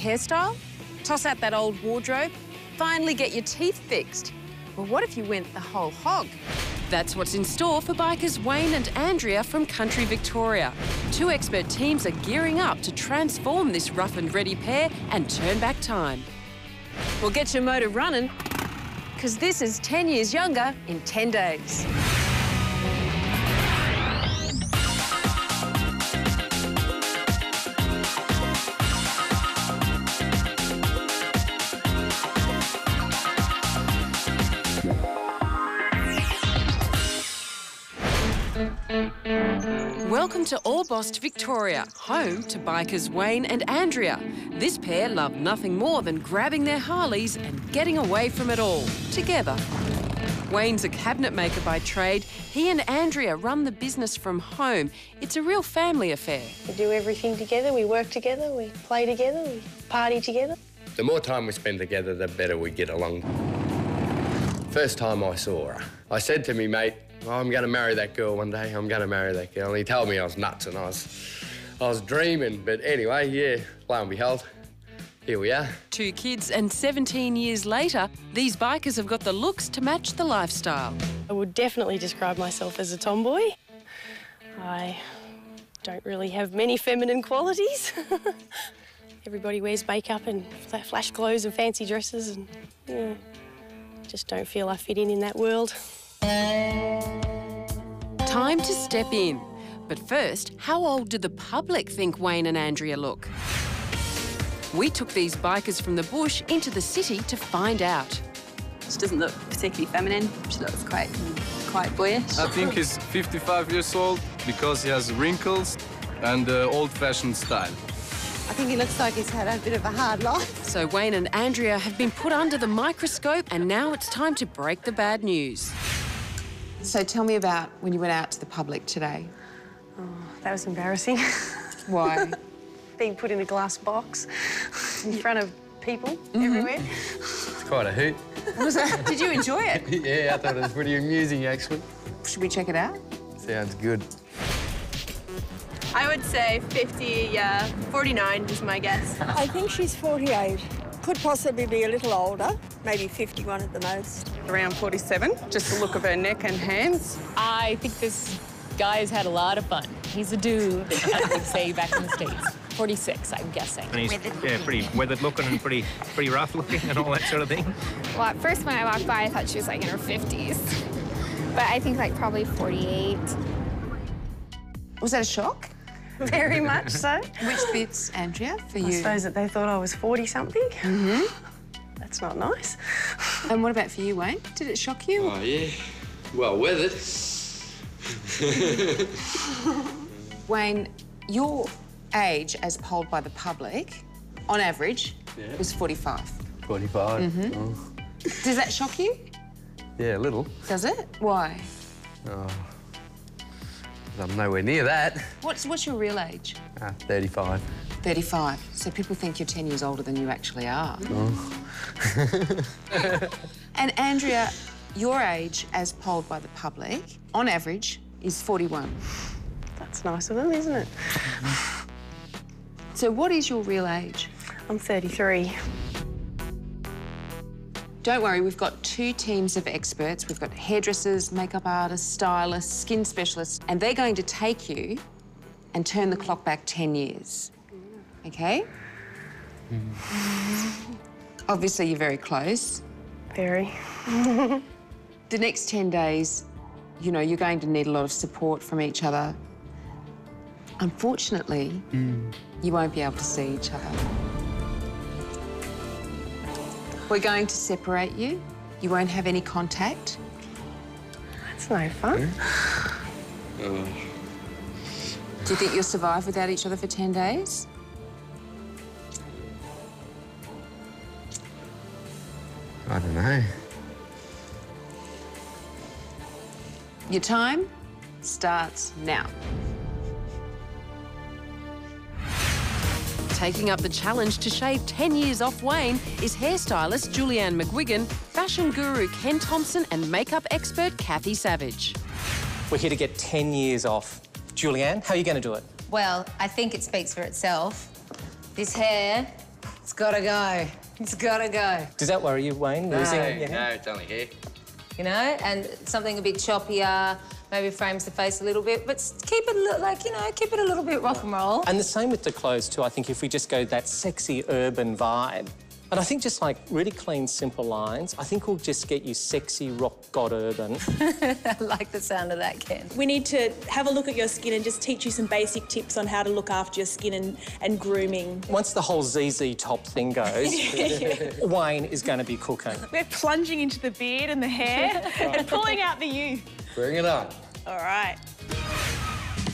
hairstyle? Toss out that old wardrobe? Finally get your teeth fixed? Well, what if you went the whole hog? That's what's in store for bikers Wayne and Andrea from country Victoria. Two expert teams are gearing up to transform this rough and ready pair and turn back time. Well, get your motor running, because this is 10 years younger in 10 days. Welcome to Orbost, Victoria, home to bikers Wayne and Andrea. This pair love nothing more than grabbing their Harleys and getting away from it all, together. Wayne's a cabinet maker by trade. He and Andrea run the business from home. It's a real family affair. We do everything together, we work together, we play together, we party together. The more time we spend together, the better we get along. First time I saw her, I said to me mate, I'm going to marry that girl one day, I'm going to marry that girl. And he told me I was nuts and I was dreaming. But anyway, yeah, lo and behold, here we are. 2 kids and 17 years later, these bikers have got the looks to match the lifestyle. I would definitely describe myself as a tomboy. I don't really have many feminine qualities. Everybody wears makeup and flash clothes and fancy dresses and, yeah, just don't feel I fit in that world. Time to step in. But first, how old do the public think Wayne and Andrea look? We took these bikers from the bush into the city to find out. She doesn't look particularly feminine. She looks quite boyish. I think he's 55 years old because he has wrinkles and old-fashioned style. I think he looks like he's had a bit of a hard life. So Wayne and Andrea have been put under the microscope and now it's time to break the bad news. So tell me about when you went out to the public today. Oh, that was embarrassing. Why? Being put in a glass box in front of people everywhere. It's quite a hoot. Was that, did you enjoy it? Yeah, I thought it was pretty amusing, actually. Should we check it out? Sounds good. I would say 50, yeah. 49 is my guess. I think she's 48. Could possibly be a little older, maybe 51 at the most. Around 47, just the look of her neck and hands. I think this guy's had a lot of fun. He's a dude, as I would say back in the States. 46, I'm guessing. And he's pretty weathered looking and pretty rough looking and all that sort of thing. Well, at first when I walked by, I thought she was like in her 50s. But I think like probably 48. Was that a shock? Very much so. Which bits, Andrea, for you? I suppose that they thought I was 40-something. Mm-hmm. That's not nice. And what about for you, Wayne? Did it shock you? Oh, yeah. Well weathered. Wayne, your age, as polled by the public, on average, was 45. 45. Mm-hmm. Oh. Does that shock you? Yeah, a little. Does it? Why? Oh, I'm nowhere near that. What's your real age? 35. 35. So people think you're 10 years older than you actually are. Oh. And Andrea, your age, as polled by the public, on average, is 41. That's nice of them, isn't it? So what is your real age? I'm 33. Don't worry, we've got 2 teams of experts. We've got hairdressers, makeup artists, stylists, skin specialists, and they're going to take you and turn the clock back 10 years. OK? Obviously, you're very close. Very. The next 10 days, you know, you're going to need a lot of support from each other. Unfortunately, you won't be able to see each other. We're going to separate you. You won't have any contact. That's no fun. Do you think you'll survive without each other for 10 days? I don't know. Your time starts now. Taking up the challenge to shave 10 years off Wayne is hairstylist Julianne McGuigan, fashion guru Ken Thompson and makeup expert Kathy Savage. We're here to get 10 years off. Julianne, how are you going to do it? Well, I think it speaks for itself. This hair It's gotta go. It's gotta go. Does that worry you, Wayne? Losing your hair? No, it's only hair. You know, and something a bit choppier, maybe frames the face a little bit, but keep it, keep it a little bit rock and roll. And the same with the clothes too. I think if we just go that sexy urban vibe, and I think just like really clean, simple lines, I think we'll just get you sexy, rock god urban. I like the sound of that, Ken. We need to have a look at your skin and just teach you some basic tips on how to look after your skin and grooming. Once the whole ZZ top thing goes, Wayne is going to be cooking. We're plunging into the beard and the hair and pulling out the youth. Bring it on. All right.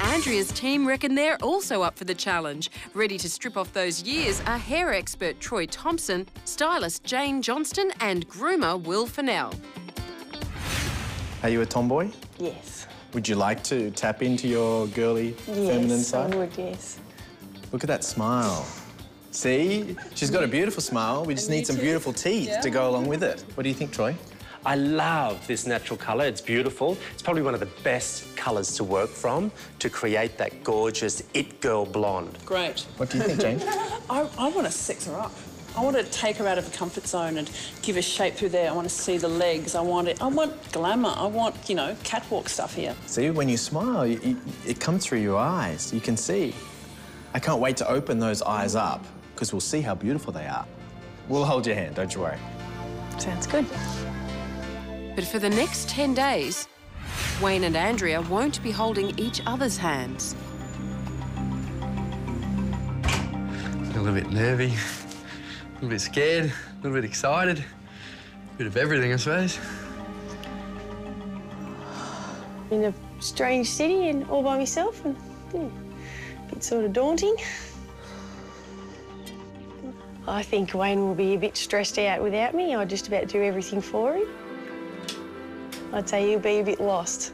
Andrea's team reckon they're also up for the challenge. Ready to strip off those years are hair expert Troy Thompson, stylist Jane Johnston and groomer Will Fennell. Are you a tomboy? Yes. Would you like to tap into your girly feminine side? Yes, I would, yes. Look at that smile. See? She's got a beautiful smile. We just need some beautiful teeth to go along with it. What do you think, Troy? I love this natural colour. It's beautiful. It's probably one of the best colours to work from to create that gorgeous it girl blonde. Great. What do you think, Jane? I want to sex her up. I want to take her out of her comfort zone and give her shape through there. I want to see the legs. I want glamour. I want, catwalk stuff here. See, when you smile, it comes through your eyes. You can see. I can't wait to open those eyes up because we'll see how beautiful they are. We'll hold your hand, don't you worry. Sounds good. But for the next 10 days, Wayne and Andrea won't be holding each other's hands. A little bit nervy, a little bit scared, a little bit excited. A bit of everything, I suppose. In a strange city and all by myself, and a bit sort of daunting. I think Wayne will be a bit stressed out without me. I just about do everything for him. I'd say he'll be a bit lost.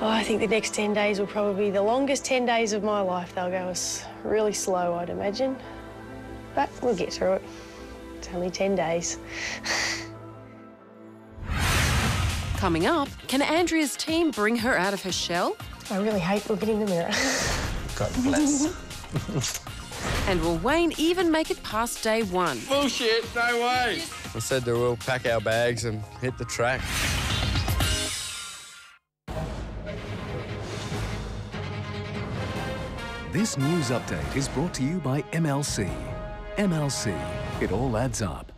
I think the next 10 days will probably be the longest 10 days of my life. They'll go really slow, I'd imagine. But we'll get through it. It's only 10 days. Coming up, can Andrea's team bring her out of her shell? I really hate looking in the mirror. God bless. And will Wayne even make it past day one? Bullshit, no way. I said that we'll pack our bags and hit the track. This news update is brought to you by MLC. MLC, it all adds up.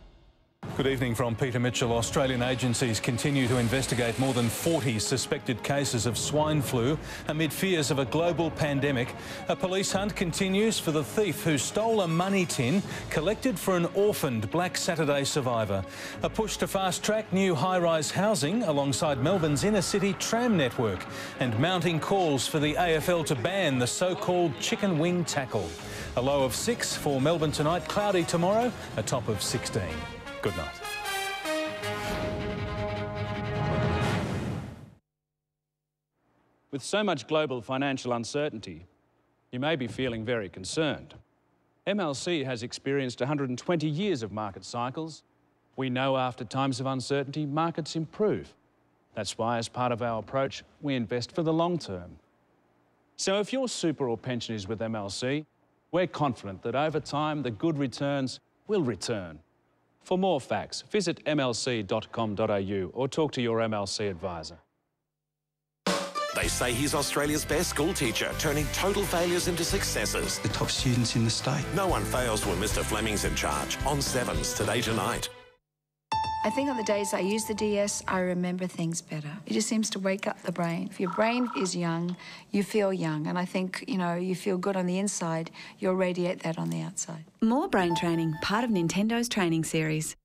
Good evening from Peter Mitchell. Australian agencies continue to investigate more than 40 suspected cases of swine flu amid fears of a global pandemic. A police hunt continues for the thief who stole a money tin collected for an orphaned Black Saturday survivor. A push to fast-track new high-rise housing alongside Melbourne's inner-city tram network, and mounting calls for the AFL to ban the so-called chicken wing tackle. A low of 6 for Melbourne tonight, cloudy tomorrow, a top of 16. Good night. With so much global financial uncertainty, you may be feeling very concerned. MLC has experienced 120 years of market cycles. We know after times of uncertainty, markets improve. That's why, as part of our approach, we invest for the long term. So if your super or pension is with MLC, we're confident that over time, the good returns will return. For more facts, visit mlc.com.au or talk to your MLC advisor. They say he's Australia's best school teacher, turning total failures into successes. The top students in the state. No one fails when Mr. Fleming's in charge. On 7s today tonight. I think on the days I use the DS, I remember things better. It just seems to wake up the brain. If your brain is young, you feel young. And I think, you feel good on the inside, you'll radiate that on the outside. More brain training, part of Nintendo's training series.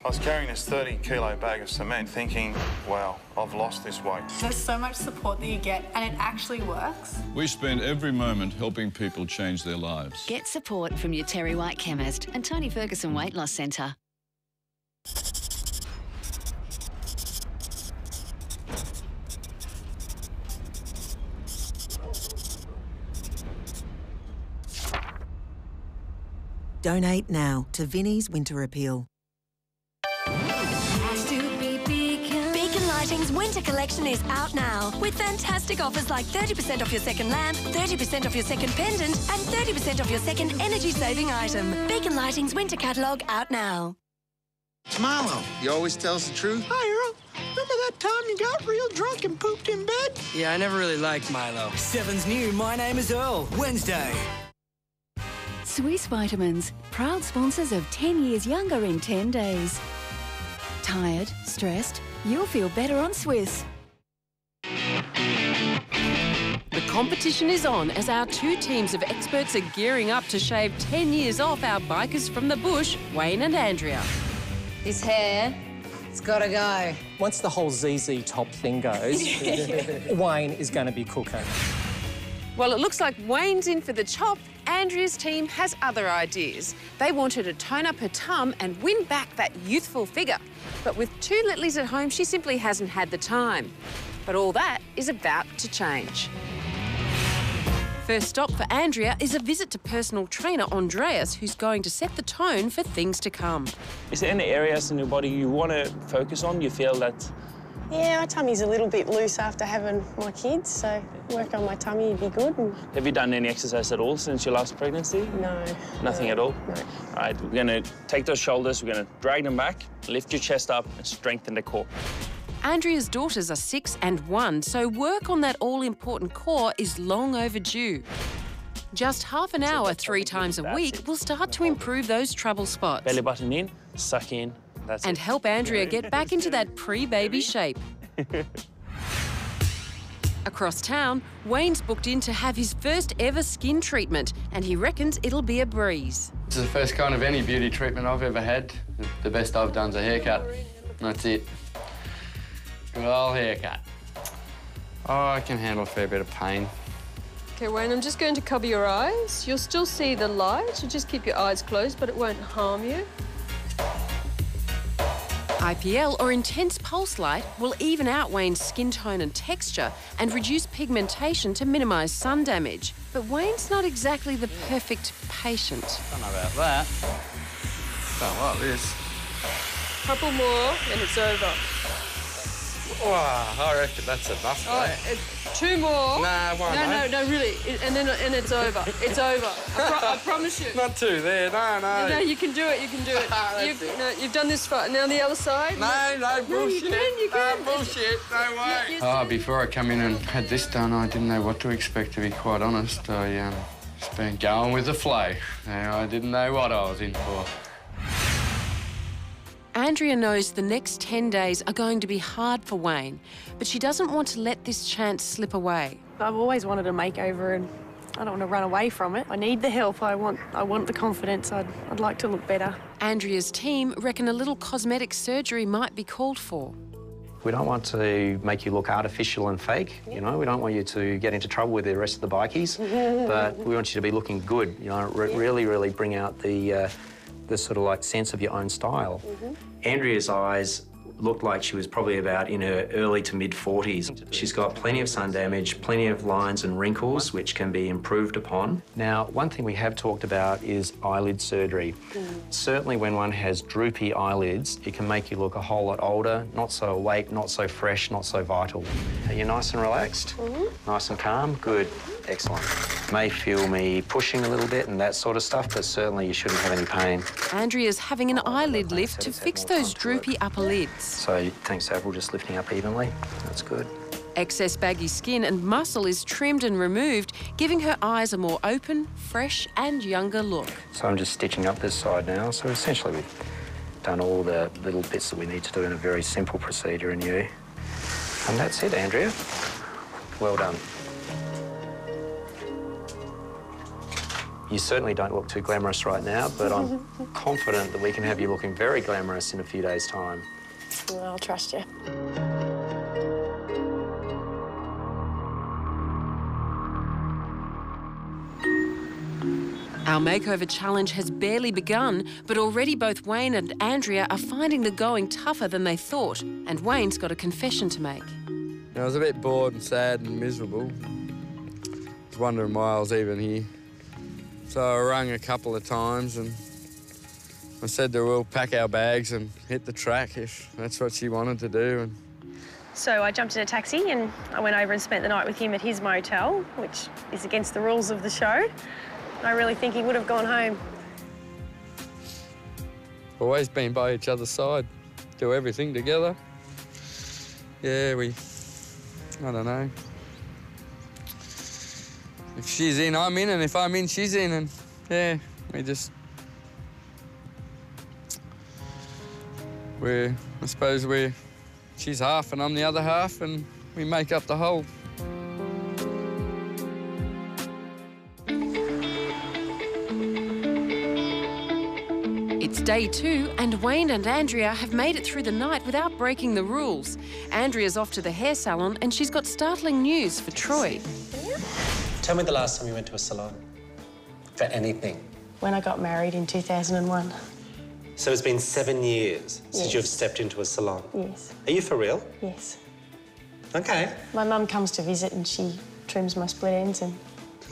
I was carrying this 30-kilo bag of cement thinking, wow, I've lost this weight. There's so much support that you get, and it actually works. We spend every moment helping people change their lives. Get support from your Terry White chemist and Tony Ferguson Weight Loss Centre. Donate now to Vinnie's Winter Appeal. Beacon Lighting's winter collection is out now with fantastic offers like 30% off your second lamp, 30% off your second pendant and 30% off your second energy-saving item. Beacon Lighting's winter catalogue out now. It's Milo. He always tells the truth. Hi, Earl. Remember that time you got real drunk and pooped in bed? Yeah, I never really liked Milo. 7's new My Name is Earl, Wednesday. Swiss Vitamins, proud sponsors of 10 years younger in 10 days. Tired, stressed, you'll feel better on Swiss. The competition is on as our two teams of experts are gearing up to shave 10 years off our bikers from the bush, Wayne and Andrea. This hair, it's got to go. Once the whole ZZ top thing goes, Wayne is going to be cooking. Well, it looks like Wayne's in for the chop. Andrea's team has other ideas. They want her to tone up her tum and win back that youthful figure. But with two littlies at home, she simply hasn't had the time. But all that is about to change. First stop for Andrea is a visit to personal trainer Andreas, who's going to set the tone for things to come. Is there any areas in your body you want to focus on? You feel that... Yeah, my tummy's a little bit loose after having my kids, so work on my tummy would be good. Have you done any exercise at all since your last pregnancy? No. Nothing at all? No. All right, we're going to take those shoulders, we're going to drag them back, lift your chest up and strengthen the core. Andrea's daughters are 6 and 1, so work on that all-important core is long overdue. Just half an hour 3 times a week will start to improve those trouble spots. Belly button in, suck in. That's and it. help Andrea get back into that pre-baby shape. Across town, Wayne's booked in to have his first ever skin treatment, and he reckons it'll be a breeze. This is the first kind of any beauty treatment I've ever had. The best I've done's a haircut. That's it. Good old haircut. Oh, I can handle a fair bit of pain. OK, Wayne, I'm just going to cover your eyes. You'll still see the light, so just keep your eyes closed, but it won't harm you. IPL, or intense pulse light, will even out Wayne's skin tone and texture and reduce pigmentation to minimise sun damage. But Wayne's not exactly the perfect patient. Don't know about that. Don't like this. Couple more, and it's over. Oh, I reckon that's enough, mate. 2 more. Nah, one, No, really. And it's over. It's over. I promise you. Not 2 there, no. No, you can do it, you can do it. You've done this far. Now the other side. No, bullshit. You can. Bullshit, no way. Oh, before I come in and had this done, I didn't know what to expect, to be quite honest. I just been going with the flow. I didn't know what I was in for. Andrea knows the next 10 days are going to be hard for Wayne, but she doesn't want to let this chance slip away. I've always wanted a makeover and I don't want to run away from it. I need the help. I want the confidence. I'd like to look better. Andrea's team reckon a little cosmetic surgery might be called for. We don't want to make you look artificial and fake, you know. We don't want you to get into trouble with the rest of the bikies, but we want you to be looking good, you know, really bring out the sort of like sense of your own style. Andrea's eyes looked like she was probably about in her early to mid-40s. She's got plenty of sun damage, plenty of lines and wrinkles, which can be improved upon. Now, one thing we have talked about is eyelid surgery. Certainly when one has droopy eyelids, it can make you look a whole lot older, not so awake, not so fresh, not so vital. Are you nice and relaxed? Nice and calm? Good. Excellent. May feel me pushing a little bit and that sort of stuff, but certainly you shouldn't have any pain. Andrea's having an eyelid lift to fix those droopy upper lids. So thanks, Avril, just lifting up evenly. That's good. Excess baggy skin and muscle is trimmed and removed, giving her eyes a more open, fresh and younger look. So I'm just stitching up this side now. So essentially we've done all the little bits that we need to do in a very simple procedure in you. And that's it, Andrea. Well done. You certainly don't look too glamorous right now, but I'm confident that we can have you looking very glamorous in a few days' time. Well, I'll trust you. Our makeover challenge has barely begun, but already both Wayne and Andrea are finding the going tougher than they thought, and Wayne's got a confession to make. I was a bit bored and sad and miserable. I was wondering why I was even here. So I rang a couple of times and I said to her, we'll pack our bags and hit the track if that's what she wanted to do. And So I jumped in a taxi and I went over and spent the night with him at his motel, which is against the rules of the show. I really think he would have gone home. Always been by each other's side, do everything together. Yeah, I don't know. If she's in, I'm in, and if I'm in, she's in, and yeah, I suppose she's half and I'm the other half, and we make up the whole. It's day 2 and Wayne and Andrea have made it through the night without breaking the rules. Andrea's off to the hair salon and she's got startling news for Troy. Tell me the last time you went to a salon. For anything. When I got married in 2001. So it's been 7 years since Yes. you've stepped into a salon? Yes. Are you for real? Yes. Okay. My mum comes to visit and she trims my split ends and...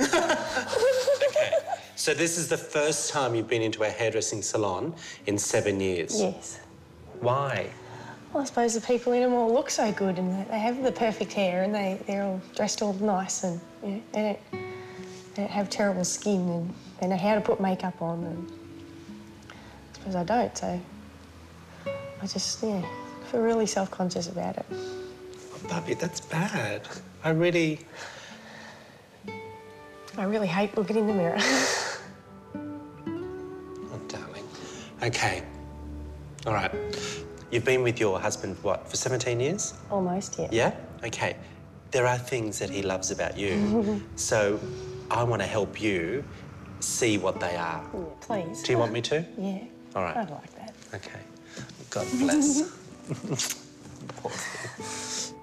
Okay. So this is the first time you've been into a hairdressing salon in 7 years? Yes. Why? Well, I suppose the people in them all look so good and they have the perfect hair and they're all dressed all nice and they don't have terrible skin and they know how to put makeup on, and I suppose I don't, so I just, feel really self-conscious about it. Oh, Bubby, that's bad. I really hate looking in the mirror. Oh, darling. Okay. All right. You've been with your husband, what, for 17 years? Almost, yeah. Yeah? Okay. There are things that he loves about you, so I want to help you see what they are. Yeah, please. Do you want me to? Yeah. All right. I'd like that. Okay. God bless. Poor thing.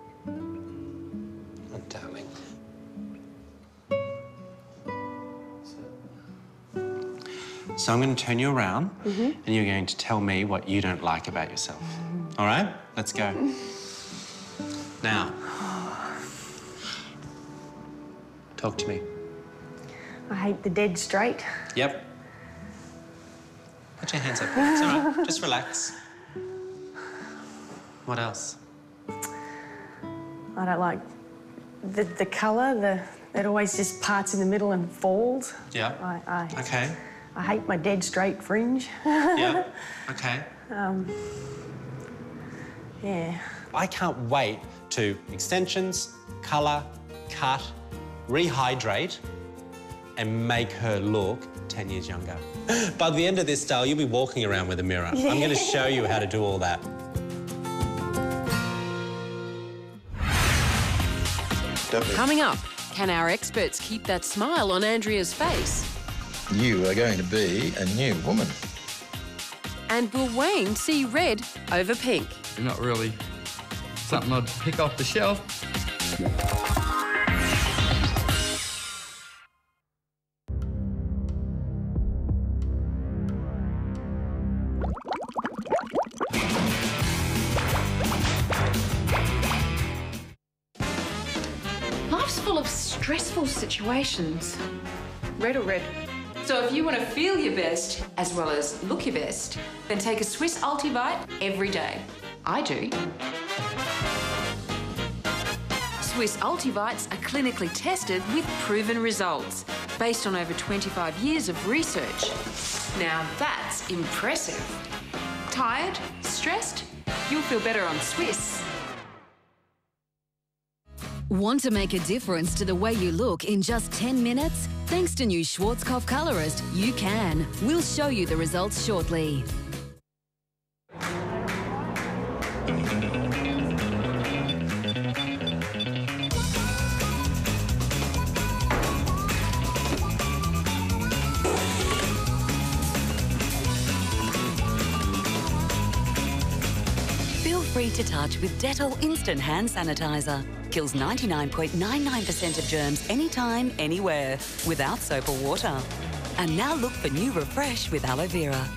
Oh, darling. So I'm going to turn you around and you're going to tell me what you don't like about yourself. All right? Let's go. Now, talk to me. I hate the dead straight. Yep. Put your hands up. It's all right. Just relax. What else? I don't like the colour, it always just parts in the middle and falls. Yeah. Okay. I hate my dead straight fringe. Yeah. Okay. Yeah. I can't wait to extensions, colour, cut, rehydrate, and make her look 10 years younger. By the end of this, Dale, you'll be walking around with a mirror. Yeah. I'm going to show you how to do all that. Coming up, can our experts keep that smile on Andrea's face? You are going to be a new woman. And will Wayne see red over pink? Not really something I'd pick off the shelf. Life's full of stressful situations. Red or red? So if you want to feel your best as well as look your best, then take a Swiss Ultivite every day. I do. Swiss Ultivites are clinically tested with proven results based on over 25 years of research. Now that's impressive. Tired? Stressed? You'll feel better on Swiss. Want to make a difference to the way you look in just 10 minutes? Thanks to new Schwarzkopf Colorist, you can. We'll show you the results shortly. Feel free to touch with Dettol Instant Hand Sanitizer. Kills 99.99% of germs anytime, anywhere, without soap or water. And now look for new Refresh with aloe vera.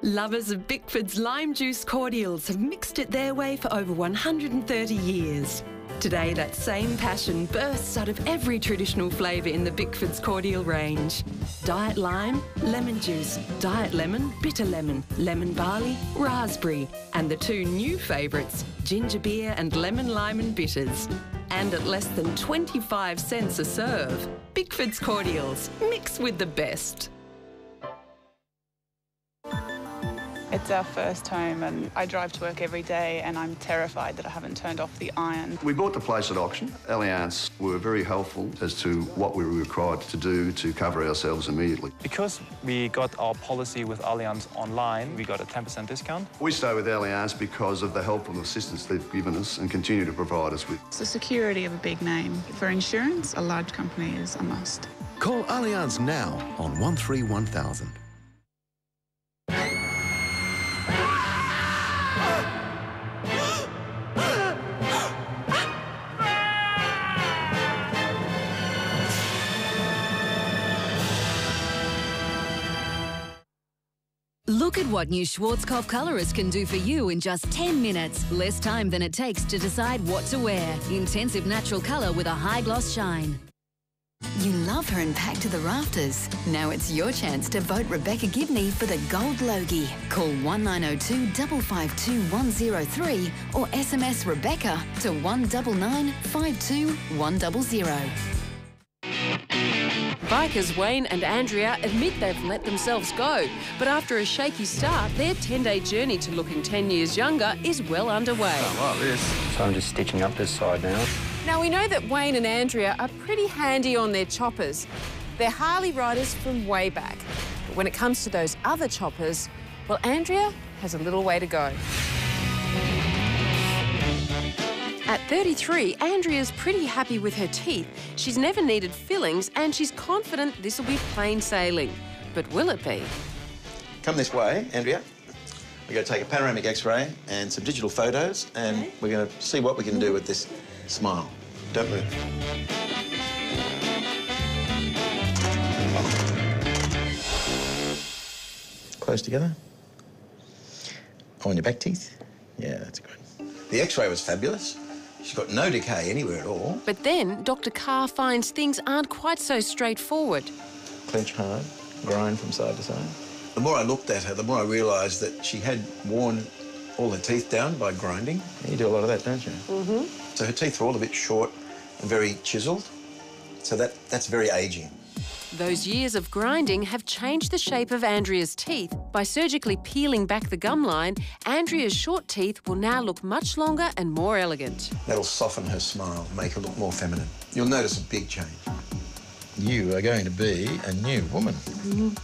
Lovers of Bickford's lime juice cordials have mixed it their way for over 130 years. Today, that same passion bursts out of every traditional flavour in the Bickford's cordial range. Diet lime, lemon juice, diet lemon, bitter lemon, lemon barley, raspberry, and the two new favourites, ginger beer and lemon lime and bitters. And at less than 25 cents a serve. Bickford's cordials, mix with the best. It's our first home and I drive to work every day and I'm terrified that I haven't turned off the iron. We bought the place at auction. Allianz were very helpful as to what we were required to do to cover ourselves immediately. Because we got our policy with Allianz online, we got a 10% discount. We stay with Allianz because of the help and assistance they've given us and continue to provide us with. It's the security of a big name. For insurance, a large company is a must. Call Allianz now on 131,000. Look at what new Schwarzkopf colorist can do for you in just 10 minutes. Less time than it takes to decide what to wear. Intensive natural color with a high gloss shine. You love her and packed to the rafters. Now it's your chance to vote Rebecca Gibney for the Gold Logie. Call 1902 552 103 or SMS Rebecca to 199 52 100. Bikers Wayne and Andrea admit they've let themselves go, but after a shaky start, their 10-day journey to looking 10 years younger is well underway. I like this. So I'm just stitching up this side now. Now, we know that Wayne and Andrea are pretty handy on their choppers. They're Harley riders from way back. But when it comes to those other choppers, well, Andrea has a little way to go. At 33, Andrea's pretty happy with her teeth. She's never needed fillings and she's confident this will be plain sailing. But will it be? Come this way, Andrea. We're going to take a panoramic X-ray and some digital photos and we're going to see what we can do with this smile. Don't move. Close together. On your back teeth. Yeah, that's good. The X-ray was fabulous. She's got no decay anywhere at all. But then Dr. Carr finds things aren't quite so straightforward. Clench hard, grind from side to side. The more I looked at her, the more I realised that she had worn all her teeth down by grinding. You do a lot of that, don't you? Mm-hmm. So her teeth were all a bit short and very chiselled. So that's very ageing. Those years of grinding have changed the shape of Andrea's teeth. By surgically peeling back the gum line, Andrea's short teeth will now look much longer and more elegant. That'll soften her smile, make her look more feminine. You'll notice a big change. You are going to be a new woman. Mm-hmm.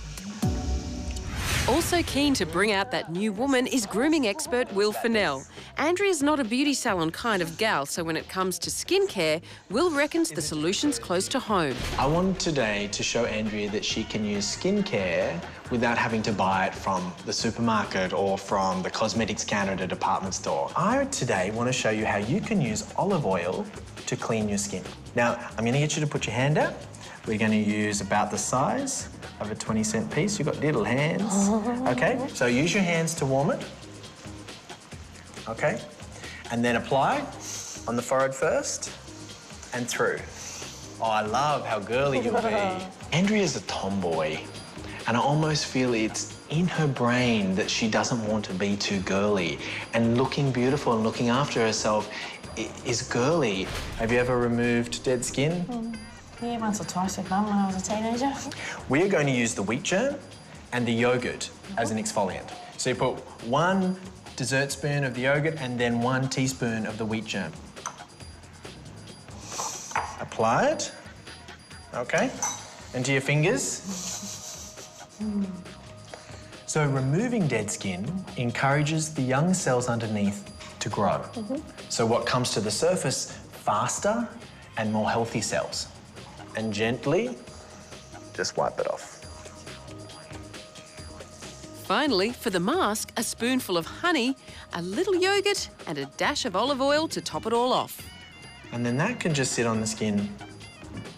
Also keen to bring out that new woman is grooming expert Will Fennell. Andrea's not a beauty salon kind of gal, so when it comes to skincare, Will reckons the solution's close to home. I want today to show Andrea that she can use skincare without having to buy it from the supermarket or from the cosmetics counter at a department store. I today want to show you how you can use olive oil to clean your skin. Now, I'm going to get you to put your hand out. We're going to use about the size of a 20-cent piece. You've got little hands. OK, so use your hands to warm it. OK, and then apply on the forehead first and through. Oh, I love how girly you'll be. Andrea's a tomboy, and I almost feel it's in her brain that she doesn't want to be too girly. And looking beautiful and looking after herself is girly. Have you ever removed dead skin? Yeah, once or twice with Mum when I was a teenager. We are going to use the wheat germ and the yogurt as an exfoliant. So you put 1 dessert spoon of the yogurt and then 1 teaspoon of the wheat germ. Apply it. OK. Into your fingers. So removing dead skin encourages the young cells underneath to grow. So what comes to the surface faster and more healthy cells. And gently, just wipe it off. Finally, for the mask, a spoonful of honey, a little yogurt and a dash of olive oil to top it all off. And then that can just sit on the skin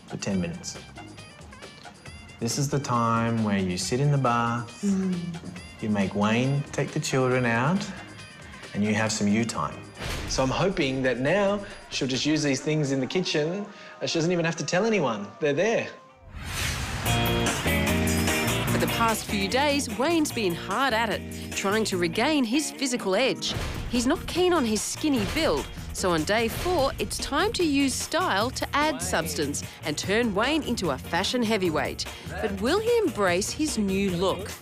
for 10 minutes. This is the time where you sit in the bath, you make Wayne take the children out, and you have some you time. So I'm hoping that now she'll just use these things in the kitchen and she doesn't even have to tell anyone. They're there. For the past few days, Wayne's been hard at it, trying to regain his physical edge. He's not keen on his skinny build, so on day 4, it's time to use style to add substance and turn Wayne into a fashion heavyweight. But will he embrace his new look?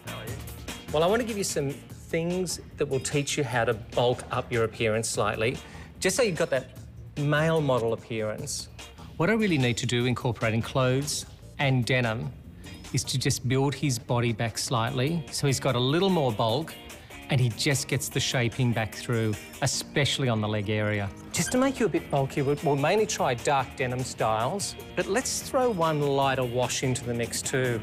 Well, I want to give you some things that will teach you how to bulk up your appearance slightly, just so you've got that male model appearance. What I really need to do, incorporating clothes and denim, is to just build his body back slightly so he's got a little more bulk and he just gets the shaping back through, especially on the leg area. Just to make you a bit bulky, we'll mainly try dark denim styles, but let's throw one lighter wash into the mix too.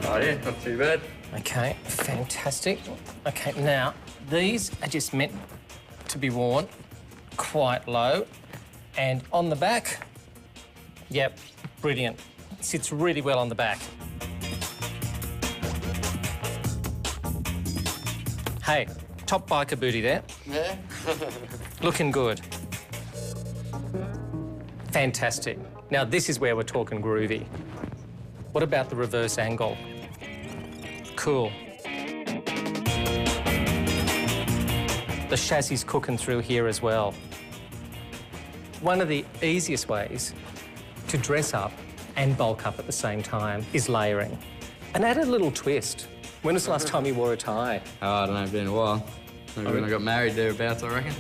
Oh yeah, not too bad. Okay, fantastic. Okay, now, these are just meant to be worn quite low. And on the back, yep, brilliant. Sits really well on the back. Hey, top biker booty there. Yeah. Looking good. Fantastic. Now, this is where we're talking groovy. What about the reverse angle? Cool. The chassis cooking through here as well. One of the easiest ways to dress up and bulk up at the same time is layering. And add a little twist. When was the last time you wore a tie? Oh, I don't know, it's been a while. Maybe when I got married thereabouts, I reckon.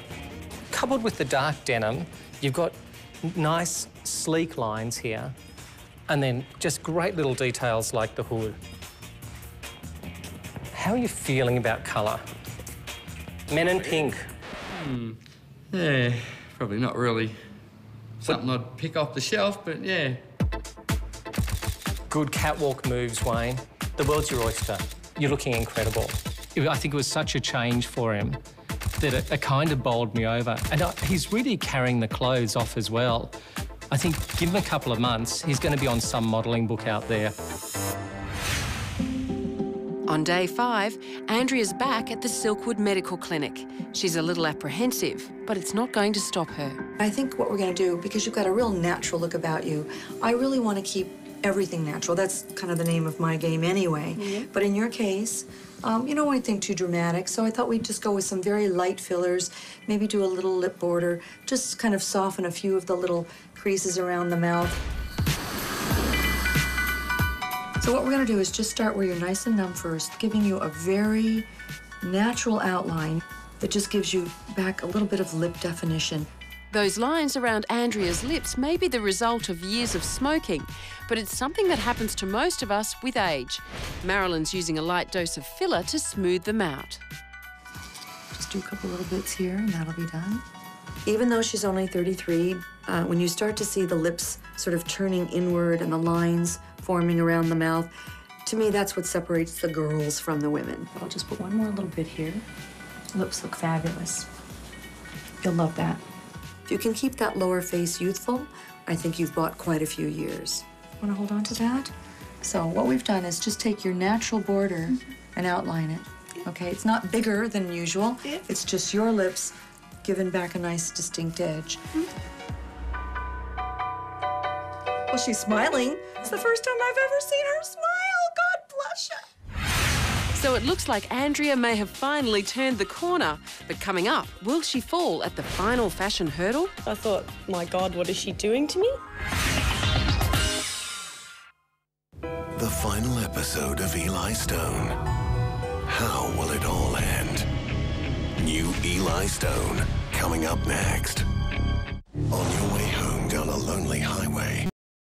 Coupled with the dark denim, you've got nice, sleek lines here, and then just great little details like the hood. How are you feeling about colour? Men in pink. Yeah, probably not really something I'd pick off the shelf, but yeah. Good catwalk moves, Wayne. The world's your oyster. You're looking incredible. I think it was such a change for him that it kind of bowled me over. And he's really carrying the clothes off as well. I think give him a couple of months, he's going to be on some modelling book out there. On day 5, Andrea's back at the Silkwood Medical Clinic. She's a little apprehensive, but it's not going to stop her. I think what we're going to do, because you've got a real natural look about you, I really want to keep everything natural. That's kind of the name of my game anyway. Mm-hmm. But in your case, you don't want anything too dramatic, so I thought we'd just go with some very light fillers, maybe do a little lip border, just kind of soften a few of the little creases around the mouth. So what we're going to do is just start where you're nice and numb first, giving you a very natural outline that just gives you back a little bit of lip definition. Those lines around Andrea's lips may be the result of years of smoking, but it's something that happens to most of us with age. Marilyn's using a light dose of filler to smooth them out. Just do a couple little bits here and that'll be done. Even though she's only 33, when you start to see the lips sort of turning inward and the lines forming around the mouth, to me that's what separates the girls from the women. I'll just put one more little bit here. Lips look fabulous. You'll love that. If you can keep that lower face youthful, I think you've bought quite a few years. Want to hold on to that? So what we've done is just take your natural border and outline it. Okay, it's not bigger than usual. It's just your lips giving back a nice distinct edge. Well, she's smiling. It's the first time I've ever seen her smile. God bless her. So it looks like Andrea may have finally turned the corner. But coming up, will she fall at the final fashion hurdle? I thought, my God, what is she doing to me? The final episode of Eli Stone. How will it all end? New Eli Stone coming up next. On your way home down a lonely highway,